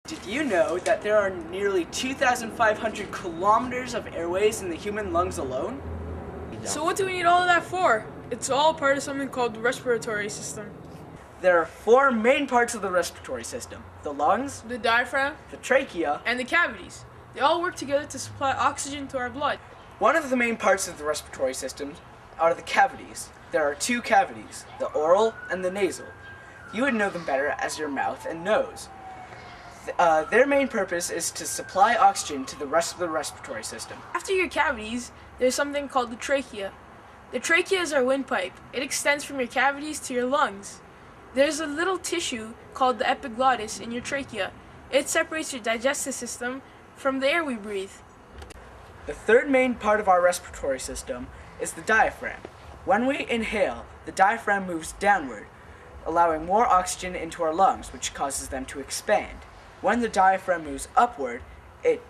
Did you know that there are nearly 2,500 kilometers of airways in the human lungs alone? So what do we need all of that for? It's all part of something called the respiratory system. There are four main parts of the respiratory system: the lungs, The diaphragm, the trachea, and the cavities. They all work together to supply oxygen to our blood. One of the main parts of the respiratory system are the cavities. There are two cavities, the oral and the nasal. You would know them better as your mouth and nose. Their main purpose is to supply oxygen to the rest of the respiratory system. After your cavities, there's something called the trachea. The trachea is our windpipe. It extends from your cavities to your lungs. There's a little tissue called the epiglottis in your trachea. It separates your digestive system from the air we breathe. The third main part of our respiratory system is the diaphragm. When we inhale, the diaphragm moves downward, allowing more oxygen into our lungs, which causes them to expand. When the diaphragm moves upward, it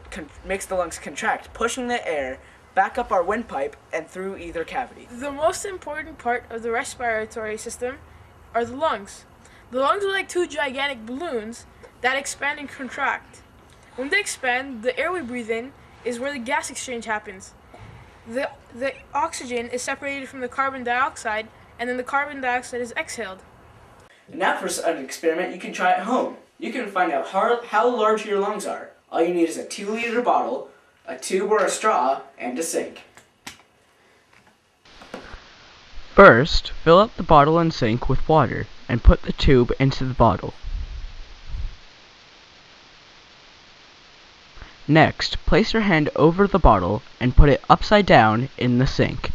makes the lungs contract, pushing the air back up our windpipe and through either cavity. The most important part of the respiratory system are the lungs. The lungs are like two gigantic balloons that expand and contract. When they expand, the air we breathe in is where the gas exchange happens. The oxygen is separated from the carbon dioxide, and then the carbon dioxide is exhaled. And now for an experiment you can try at home. You can find out how large your lungs are. All you need is a 2-liter bottle, a tube or a straw, and a sink. First, fill up the bottle and sink with water and put the tube into the bottle. Next, place your hand over the bottle and put it upside down in the sink.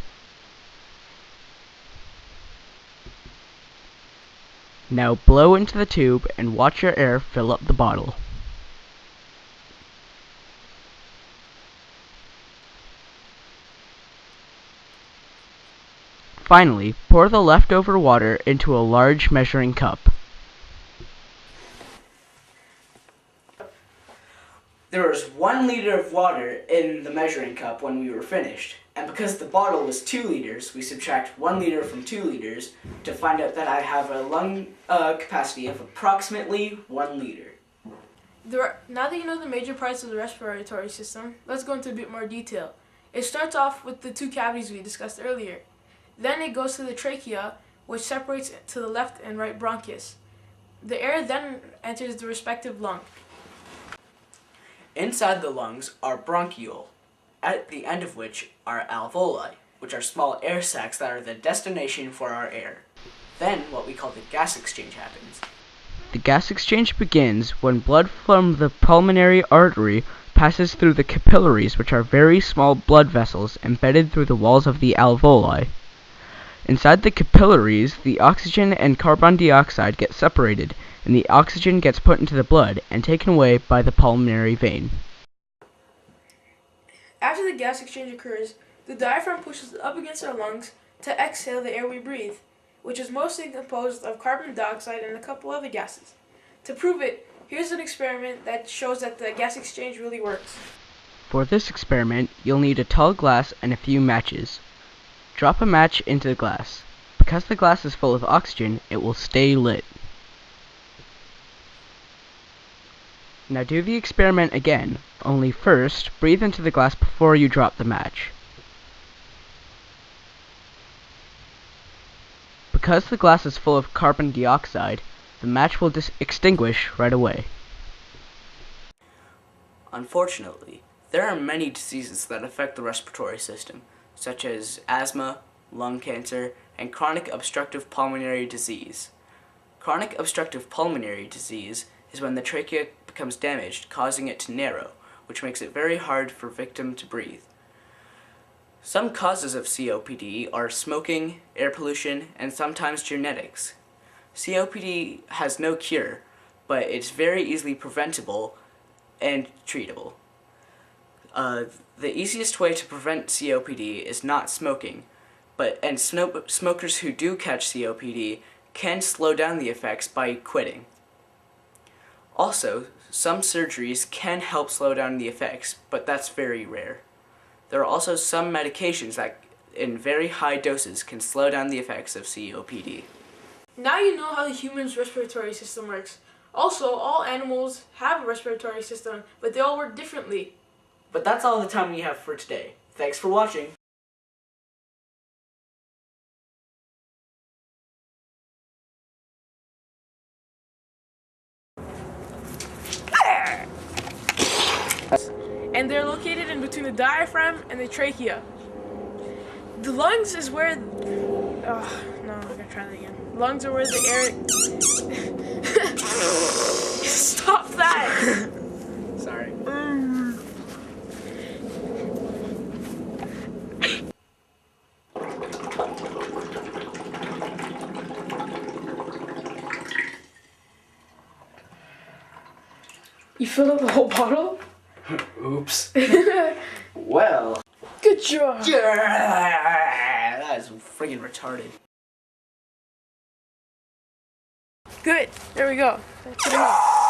Now blow into the tube and watch your air fill up the bottle. Finally, pour the leftover water into a large measuring cup. There was 1 liter of water in the measuring cup when we were finished, and because the bottle was 2 liters, we subtract 1 liter from 2 liters to find out that I have a lung capacity of approximately 1 liter. Now that you know the major parts of the respiratory system, let's go into a bit more detail. It starts off with the two cavities we discussed earlier. Then it goes to the trachea, which separates to the left and right bronchus. The air then enters the respective lung. Inside the lungs are bronchiole, at the end of which are alveoli, which are small air sacs that are the destination for our air. Then what we call the gas exchange happens. The gas exchange begins when blood from the pulmonary artery passes through the capillaries, which are very small blood vessels embedded through the walls of the alveoli. Inside the capillaries, the oxygen and carbon dioxide get separated, and the oxygen gets put into the blood and taken away by the pulmonary vein. After the gas exchange occurs, the diaphragm pushes up against our lungs to exhale the air we breathe, which is mostly composed of carbon dioxide and a couple other gases. To prove it, here's an experiment that shows that the gas exchange really works. For this experiment, you'll need a tall glass and a few matches. Drop a match into the glass. Because the glass is full of oxygen, it will stay lit. Now do the experiment again, only first, breathe into the glass before you drop the match. Because the glass is full of carbon dioxide, the match will extinguish right away. Unfortunately, there are many diseases that affect the respiratory system, such as asthma, lung cancer, and chronic obstructive pulmonary disease. Chronic obstructive pulmonary disease is when the trachea becomes damaged, causing it to narrow, which makes it very hard for victim to breathe. Some causes of COPD are smoking, air pollution, and sometimes genetics. COPD has no cure, but it's very easily preventable and treatable. The easiest way to prevent COPD is not smoking, and smokers who do catch COPD can slow down the effects by quitting. Also, some surgeries can help slow down the effects, but that's very rare. There are also some medications that, in very high doses, can slow down the effects of COPD. Now you know how the human's respiratory system works. Also, all animals have a respiratory system, but they all work differently. But that's all the time we have for today. Thanks for watching. And they're located in between the diaphragm and the trachea. The lungs is where... Oh, no, I'm gonna try that again. Lungs are where the air... Stop that! Sorry. You filled up the whole bottle? Oops. Well. Good job! That is freaking retarded. Good. There we go. Put it on.